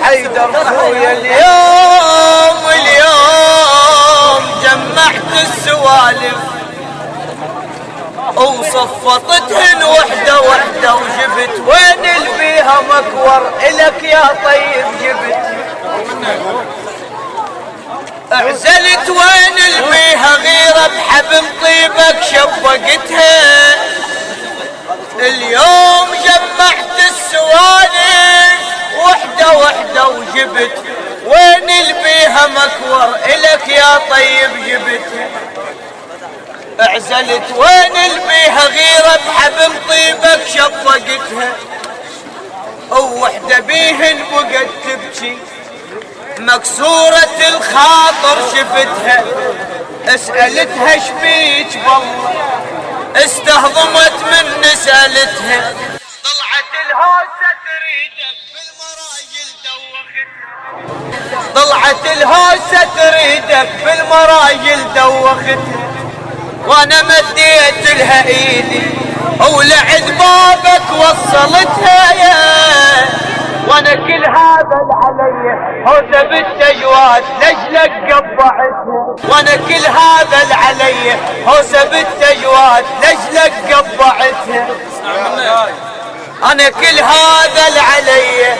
حيدر خويا اليوم جمعت السوالف وصفطتهن وحدة وحدة وجبت وين البيها مكور إلك يا طيب جبت اعزلت وين البيها غيرة بحبل طيبك شبقتها اليوم جمعت السوالف وحدة وحدة وجبت وين البيها مكور إلك يا طيب جبت اعزلت وين البيها غيرة بحبل طيبك شبقتها ووحدة بيهن بقت تبكي مكسورة الخاطر شفتها اسألتها شبيك بالله استهضمت من سألتها طلعت الهوسة تريدك بالمراجل دوختها طلعت الهوسة تريدك بالمراجل دوختها وانا مديت لها ايدي ولعد بابك وصلتها يا وانا كل هذا العلي هوسة بالتجواد لجلك قبعتها وانا كل هذا العلي هوسة بالتجواد لجلك قبعتها انا كل هذا العلي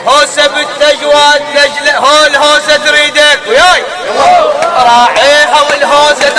هوسة بالتجواد لجلك هو الهوسة تريدك وياي راعيها والهوسة